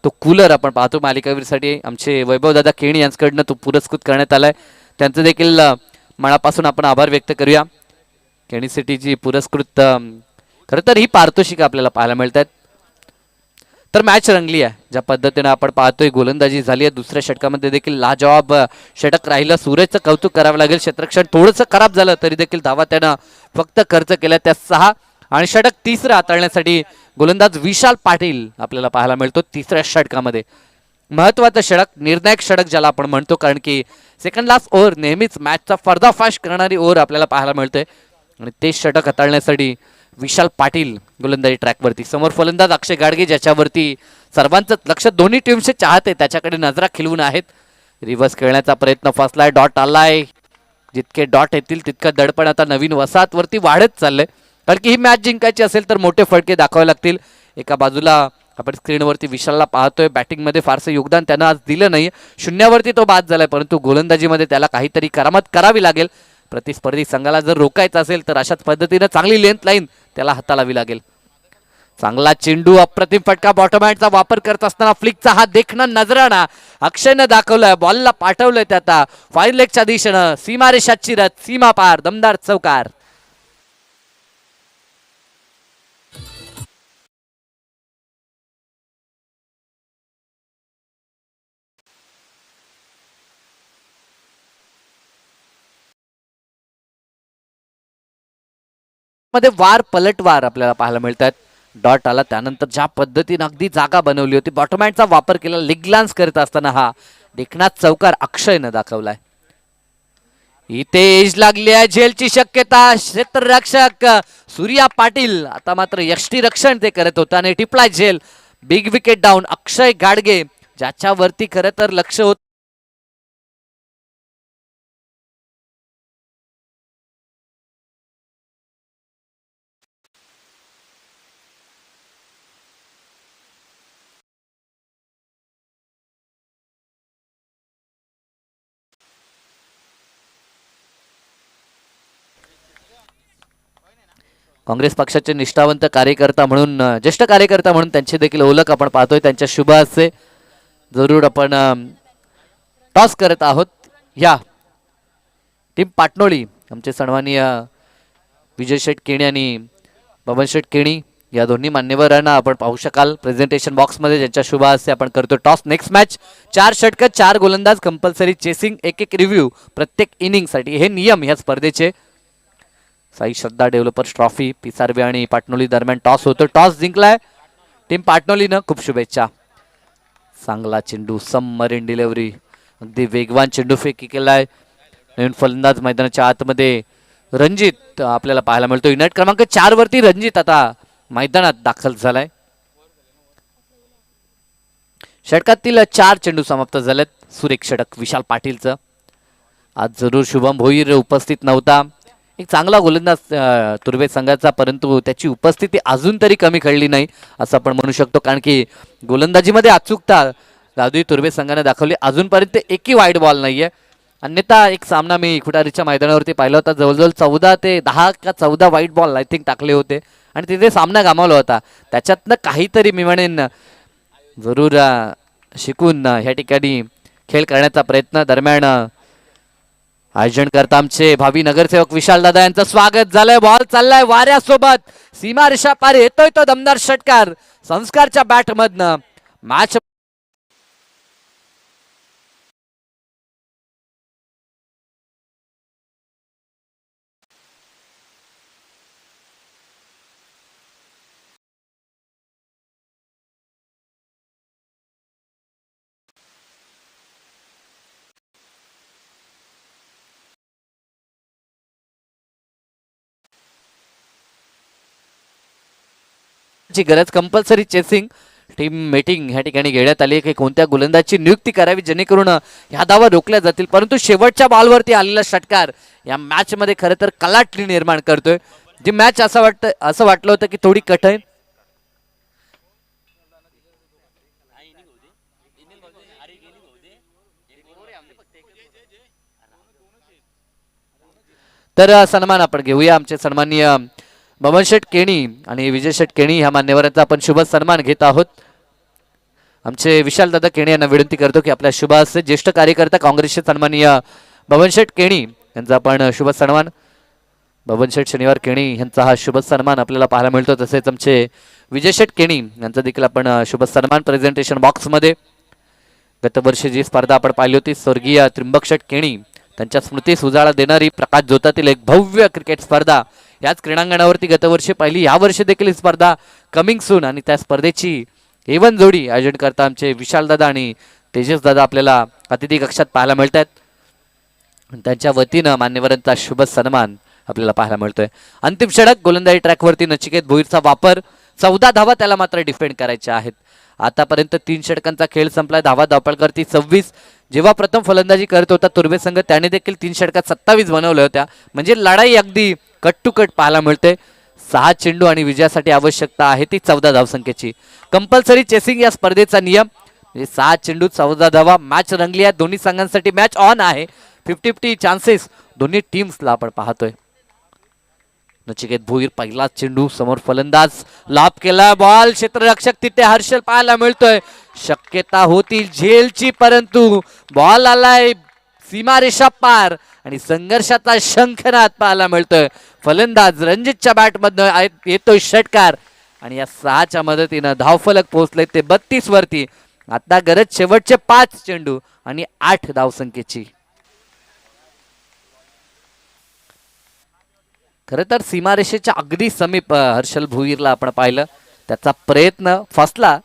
तो कूलर आपण पाहतो. मालिकावीरसाठी आमचे वैभव दादा केणी यांच्याकडनं तो पुरस्कृत करण्यात आलाय, त्यांचं देखील मनापासून आपण आभार व्यक्त करूया. केणी सिटीची पुरस्कृत खरं तर ही पारितोषिकं आपल्याला पाहायला मिळतात. तर मॅच रंगली आहे. ज्या पद्धतीने आपण पाहतोय गोलंदाजी झाली आहे, दुसऱ्या षटकामध्ये देखील लाजवाब षटक राहिलं. सूरजचं कौतुक करावं लागेल. क्षेत्ररक्षण थोडंसं खराब झालं तरी देखील धावा त्यानं फक्त खर्च केल्या त्या 6 आणि षटक तिसरं हाताळण्यासाठी गोलंदाज विशाल पाटील आपल्याला पाहायला मिळतो तिसऱ्या षटकामध्ये. महत्वाचं षटक, निर्णायक षटक ज्याला आपण म्हणतो, कारण की सेकंड लास्ट ओव्हर नेहमीच मॅचचा पर्दाफाश करणारी ओव्हर आपल्याला पाहायला मिळते आणि ते षटक हाताळण्यासाठी विशाल पाटील गोलंदाजी ट्रॅकवरती. समोर फलंदाज अक्षय गाडगे ज्याच्यावरती सर्वांचं लक्ष, दोन्ही टीमचे चाहते त्याच्याकडे नजरा खिलवून आहेत. रिव्हर्स खेळण्याचा प्रयत्न फसलाय, डॉट आलाय. जितके डॉट येतील तितकं दडपण आता नवीन वसाहतवरती वाढत चाललंय, कारण की ही मॅच जिंकायची असेल तर मोठे फटके दाखवावे लागतील. एका बाजूला आपण स्क्रीनवरती विशालला पाहतोय, बॅटिंगमध्ये फारसं योगदान त्यानं आज दिलं नाही, शून्यावरती तो बाद झालाय, परंतु गोलंदाजीमध्ये त्याला काहीतरी करामत करावी लागेल. प्रतिस्पर्धी संघाला जर रोखायचं असेल तर अशाच पद्धतीने चांगली लेंथ लाईन त्याला हाताळावी लागेल. चांगला चेंडू, अप्रतिम फटका, बॉटम हँडचा वापर करत असताना फ्लिकचा हा देखणं नजराणा अक्षयनं दाखवलाय. बॉलला पाठवलंय ते आता फाईन लेगच्या दिशेनं, सीमारेषा चिरत सीमा पार दमदार चौकार. मध्ये वार पलटवार आपल्याला पाहायला मिळतात. डॉट आला त्यानंतर ज्या पद्धतीने अगदी जागा बनवली होती, बॉटम हँडचा वापर केला, लेग ग्लान्स करत असताना हा देखणा चौकार अक्षयनं दाखवलाय. इथे एज लागली आहे, झेलची शक्यता. क्षेत्ररक्षक सूर्या पाटील आता मात्र यष्टी रक्षण ते करत होता आणि टिपलाय झेल. Big wicket down. Akshay Gadge ज्याच्यावरती खरं तर लक्ष होत काँग्रेस पक्षाचे निष्ठावंत कार्यकर्ता म्हणून, ज्येष्ठ कार्यकर्ता म्हणून त्यांची देखील ओळख आपण पाहतोय. त्यांच्या शुभ हस्ते जरूर आपण टॉस करत आहोत. या टीम पाटणोली आमचे सन्माननीय विजय शेठ केणी आणि बबन शेठ केणी या दोन्ही मान्यवरांना आपण पाहू शकाल प्रेझेंटेशन बॉक्समध्ये, ज्यांच्या शुभ हस्ते आपण करतो टॉस. नेक्स्ट मॅच 4 षटक 4 गोलंदाज, कंपल्सरी चेसिंग, एक रिव्ह्यू प्रत्येक इनिंगसाठी. हे नियम ह्या स्पर्धेचे. साई श्रद्धा डेव्हलपर्स ट्रॉफी पिसारवे आणि पाटणोली दरम्यान टॉस होतो. टॉस जिंकलाय टीम पाटणोलीनं. खूप शुभेच्छा. चांगला चेंडू, सबमरीन डिलिव्हरी, अगदी वेगवान चेंडू फेकी केलाय. नवीन फलंदाज मैदानाच्या आतमध्ये रणजित आपल्याला पाहायला मिळतो. युनाइट क्रमांक 4 वरती रणजित आता मैदानात दाखल झालाय. षटकातील 4 चेंडू समाप्त झालेत. सुरेख षटक विशाल पाटीलचं. आज जरूर शुभम भोईर उपस्थित नव्हता. एक चांगला गोलंदाज तुर्भे संघाचा, परंतु त्याची उपस्थिती अजून तरी कमी खेळली नाही असं आपण म्हणू शकतो, कारण की गोलंदाजीमध्ये अचूकता गावदेवी तुर्भे संघाने दाखवली. अजूनपर्यंत एकही वाईट बॉल नाहीये. अन्यथा एक सामना मी खुटारीच्या मैदानावरती पाहिला होता, जवळजवळ 14 ते 10 का 14 वाईट बॉल आय थिंक टाकले होते आणि तिथे सामना गमावला होता. त्याच्यातनं काहीतरी मी म्हणेन जरूर शिकून ह्या ठिकाणी खेळ करण्याचा प्रयत्न. दरम्यान आयोजन करता आमचे भावी नगरसेवक विशाल दादा यांचं स्वागत झालंय. बॉल चाललाय वाऱ्यासोबत, सीमा रेषा पार येतोय तो दमदार षटकार संस्कारच्या बॅटमधनं. मॅच ची गरज, कंपल्सरी चेसिंग टीम मीटिंग ह्या ठिकाणी घेण्यात आली की कोणत्या गोलंदाजची नियुक्ती करावी जेणेकरून ह्या धावा रोखल्या जातील. परंतु शेवटच्या बॉलवरती आलेला षटकार या मॅच मध्ये खरं तर कलाटणी निर्माण करतोय. जी मॅच असं वाटलं होतं की थोडी कठीण, तर सन्मान आपण घेऊया. आमचे सन्माननीय बबन शेठ केणी आणि विजय शेठ केणी ह्या मान्यवरांचा आपण शुभ सन्मान घेत आहोत. आमचे विशाल दादा केणी यांना विनंती करतो की आपल्या शुभ हस्ते ज्येष्ठ कार्यकर्ता काँग्रेसचे सन्माननीय बबन शेठ केणी यांचा आपण शुभ सन्मान. बबन शेठ शनिवार केणी यांचा हा शुभ सन्मान आपल्याला पाहायला मिळतो. तसेच आमचे विजय शेठ केणी यांचा देखील आपण शुभ सन्मान प्रेझेंटेशन बॉक्समध्ये. गतवर्षी जी स्पर्धा आपण पाहिली होती स्वर्गीय त्रिंबक शेठ केणी त्यांच्या स्मृतीस उजाळा देणारी प्रकाश जोतातील एक भव्य क्रिकेट स्पर्धा याच क्रीडांगणावरती गतवर्षी पाहिली. यावर्षी देखील ही स्पर्धा कमिंग सून आणि त्या स्पर्धेची एवन जोडी आयोजन करता आमचे विशाल दादा आणि तेजस दादा आपल्याला अतिथी कक्षात पाहायला मिळत आहेत. त्यांच्या वतीनं मान्यवरांचा शुभ सन्मान आपल्याला पाहायला मिळतोय. अंतिम षटक गोलंदाजी ट्रॅकवरती नचिकेत भोईरचा वापर. 14 धावा त्याला मात्र डिफेंड करायच्या आहेत. आतापर्यंत 3 षटकांचा खेळ संपलाय. धावा धावपळकरती 26. जेव्हा प्रथम फलंदाजी करत होता तुर्भे संघ त्याने देखील 3 षटकात 27 बनवल्या होत्या. म्हणजे लढाई अगदी कट टू कट पाहायला मिळते. 6 चेंडू आणि विजयासाठी आवश्यकता आहे ती 14 धावसंख्येची. कंपल्सरी चेसिंग या स्पर्धेचा नियम म्हणजे 6 चेंडू 14 धावा. मॅच रंगली आहे. दोन्ही संघांसाठी मॅच ऑन आहे. 50-50 चान्सेस दोन्ही टीम्सला आपण पाहतोय. नचिकेत भोईर पहिला चेंडू, समोर फलंदाज लाभ केला. बॉल क्षेत्ररक्षक तिथे हर्षल पाहायला मिळतोय. शक्यता होती झेलची, परंतु बॉल आलाय सीमारेषा पार आणि संघर्षाचा शंखनाद पाहायला मिळतोय. फलंदाज रणजितच्या बॅटमधनं येतोय षटकार आणि या 6च्या मदतीनं धावफलक पोहोचले ते 32 वरती. आता गरज शेवटचे 5 चेंडू आणि 8 धावसंख्येची. खरं तर सीमारेषेच्या अगदी समीप हर्षल भोईरला आपण पाहिलं. त्याचा प्रयत्न फसला.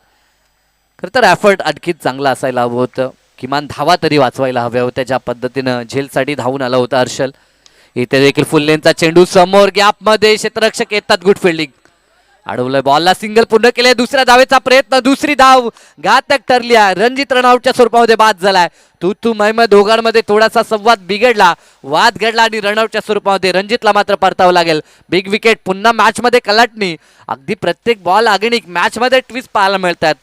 खरं तर एफर्ट आणखी चांगला असायला हवं होतं. किमान धावा तरी वाचवायला हव्या होत्या. ज्या पद्धतीनं झेलसाठी धावून आला होता हर्षल. इथे देखील फुल लेनचा चेंडू समोर गॅपमध्ये क्षेत्ररक्षक येतात. Good fielding. अडवलंय बॉलला. सिंगल पूर्ण केले. दुसऱ्या धावेचा प्रयत्न. दुसरी धाव घातक ठरली आहे. रणजित रनआउटच्या स्वरूपामध्ये बाद झालाय. तू मैम दोघांमध्ये थोडासा संवाद बिघडला, वाद घडला आणि रनआउटच्या स्वरूपामध्ये रणजितला मात्र परतावं लागेल. Big wicket. पुन्हा मॅच मध्ये कलाटणी. अगदी प्रत्येक बॉल आगणिक मॅच मध्ये ट्विस्ट पाहायला मिळतात.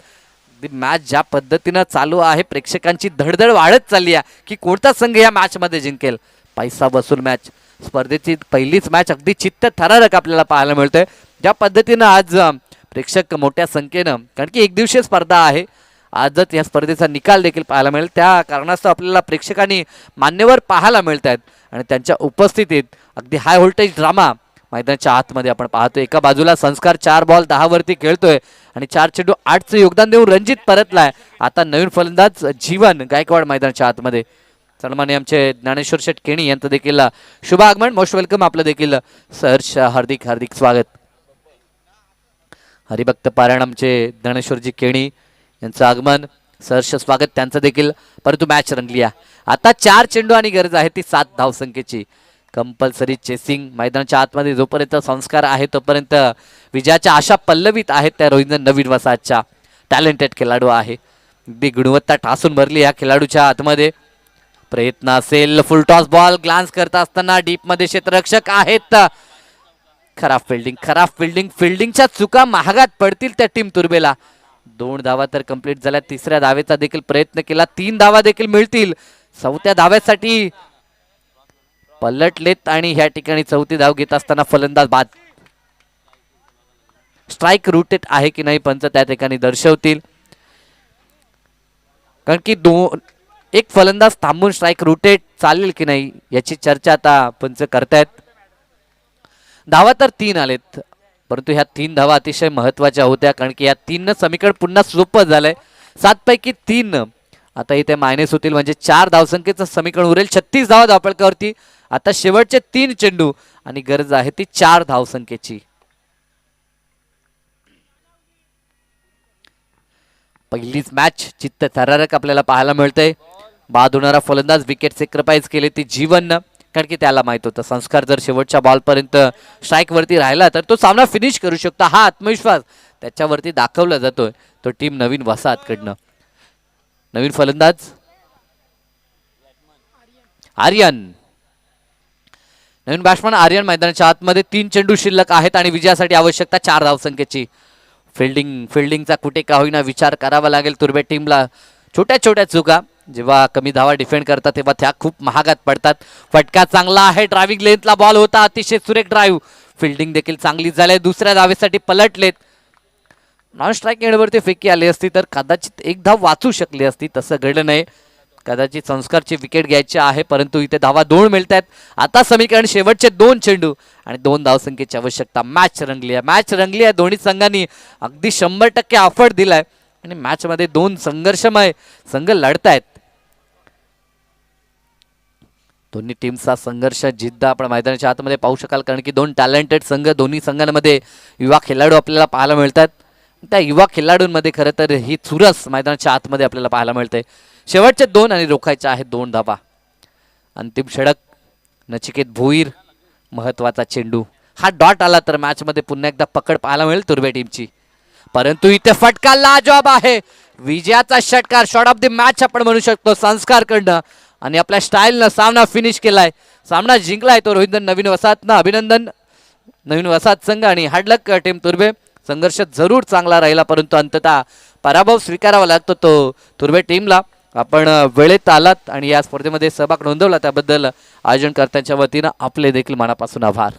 मॅच ज्या पद्धतीनं चालू आहे प्रेक्षकांची धडधड वाढत चालली आहे की कोणता संघ या मॅच मध्ये जिंकेल. पैसा बसून मॅच. स्पर्धेची पहिलीच मॅच अगदी चित्त थरारक आपल्याला पाहायला मिळतोय. ज्या पद्धतीनं आज प्रेक्षक मोठ्या संख्येनं, कारण की एक दिवसीय स्पर्धा आहे आजच या स्पर्धेचा निकाल देखील पाहायला मिळेल. त्या कारणास्तव आपल्याला प्रेक्षकांनी मान्यवर पाहायला मिळत आहेत आणि त्यांच्या उपस्थितीत अगदी हाय व्होल्टेज ड्रामा मैदानाच्या आतमध्ये आपण पाहतोय. एका बाजूला संस्कार 4 बॉल 10 वरती खेळतोय आणि 4 चेंडू 8चं योगदान देऊन रणजित परतलाय. आता नवीन फलंदाज जीवन गायकवाड मैदानाच्या आतमध्ये. सन्मान्य आमचे ज्ञानेश्वर शेठ केणी यांचं देखील शुभ आगमन. Most welcome. आपलं देखील सहर्ष हार्दिक हार्दिक स्वागत. हरिभक्त पारायण आमचे ज्ञानेश्वरजी केणी यांचं आगमन, सहर्ष स्वागत त्यांचं देखील. परंतु मॅच रंगली आहे. आता 4 चेंडू आणि गरज आहे ती 7 धावसंख्येची. कंपल्सरी चेसिंग मैदानाच्या आतमध्ये जोपर्यंत संस्कार आहे तोपर्यंत विजयाच्या आशा पल्लवीत आहेत. त्या रोहिंदर नवीन वसाहतच्या टॅलेंटेड खेळाडू आहे. अगदी गुणवत्ता ठासून भरली या खेळाडूच्या आतमध्ये. प्रयत्न असेल. फुल टॉस बॉल ग्लान्स करत असताना डीप मध्ये क्षेत्ररक्षक आहेत. खराब फिल्डिंग फिल्डिंगच्या चुका महागात पडतील त्या टीम तुर्बेला. 2 धावा तर कंप्लीट झाल्या. तिसऱ्या धावेचा देखील प्रयत्न केला. 3 धावा देखील मिळतील. 4थ्या धाव्यासाठी पलटलेत आणि ह्या ठिकाणी 4थी धाव घेत असताना फलंदाज बाद. स्ट्राईक रूटेड आहे की नाही पंच त्या ठिकाणी दर्शवतील, कारण की एक फलंदाज थांबून स्ट्राईक रूटेड चालेल की नाही याची चर्चा आता पंच करतायत. धावा तर 3 आलेत, परंतु ह्या 3 धावा अतिशय महत्वाच्या होत्या, कारण की या 3 समीकरण पुन्हा सोपं झालंय. 7 पैकी 3 आता इथे मायनस होतील, म्हणजे 4 धावसंख्येचं समीकरण उरेल. 36 धावा धावफलकावरती. आता शेवटचे 3 चेंडू आणि गरज आहे ती 4 धावसंख्येची. पहिलीच मॅच चित्त थरारक आपल्याला पाहायला मिळते. बाद होणारा फलंदाज विकेट सॅक्रिफाईस केले ती जीवन, कारण की त्याला माहित होतं संस्कार जर शेवटच्या बॉलपर्यंत स्ट्राईक वरती राहिला तर तो सामना फिनिश करू शकतो. हा आत्मविश्वास त्याच्यावरती दाखवला जातोय तो टीम नवीन वसाहतकडनं. नवीन फलंदाज आर्यन, नवीन बॅट्समन आर्यन मैदानाच्या आतमध्ये. 3 चेंडू शिल्लक आहेत आणि विजयासाठी आवश्यकता 4 धावसंख्येची. फिल्डिंगचा कुठे का होईना विचार करावा लागेल तुर्बे टीमला. छोट्या छोट्या चुका जेव्हा कमी धावा डिफेंड करतात तेव्हा त्या खूप महागात पडतात. फटका चांगला आहे. ड्रायव्हिंग लेंथला बॉल होता. अतिशय सुरेख ड्राईव्ह. फिल्डिंग देखील चांगली झाली. दुसऱ्या धावेसाठी पलटलेत. नॉन स्ट्राईक एंडवरती फेकी आली असती तर कदाचित एक धाव वाचू शकली असती. तसं घडलं नाही. कदाचित संस्कारची विकेट घ्यायची आहे, परंतु इथे धावा 2 मिळत आहेत. आता समीकरण शेवटचे 2 चेंडू आणि 2 धावसंख्येची आवश्यकता. मॅच रंगली आहे. दोन्ही संघांनी अगदी 100% एफर्ट दिलाय आणि मॅच मध्ये 2 संघर्षमय संघ लढतायत. दोन्ही टीमचा संघर्ष जिद्द आपण मैदानाच्या आतमध्ये पाहू शकाल, कारण की 2 टॅलेंटेड संघ, दोन्ही संघांमध्ये युवा खेळाडू आपल्याला पाहायला मिळतात. त्या युवा खेळाडूंमध्ये खरं तर ही चुरस मैदानाच्या आतमध्ये आपल्याला पाहायला मिळते. शेवटचे 2 आणि रोखायचे आहेत 2 धावा. अंतिम षटक नचिकेत भोईर, महत्वाचा चेंडू. हा डॉट आला तर मॅच मध्ये पुन्हा एकदा पकड पाहायला मिळेल तुर्बे टीमची. परंतु इथे फटका लाजवाब आहे. विजयाचा षटकार, शॉट ऑफ द मॅच आपण म्हणू शकतो संस्कारकडनं, आणि आपल्या स्टाईलनं सामना फिनिश केलाय. सामना जिंकलाय तो रोहिंदर नवीन वसाहतनं. अभिनंदन नवीन वसाहत संघ आणि हार्डलक टीम तुर्बे. संघर्ष जरूर चांगला राहिला, परंतु अंततः पराभव स्वीकारावा लागतो तो तुर्बे टीमला. आपण वेळेत आलात आणि या स्पर्धेमध्ये सहभाग नोंदवला त्याबद्दल आयोजनकर्त्यांच्या वतीनं आपले देखील मनापासून आभार.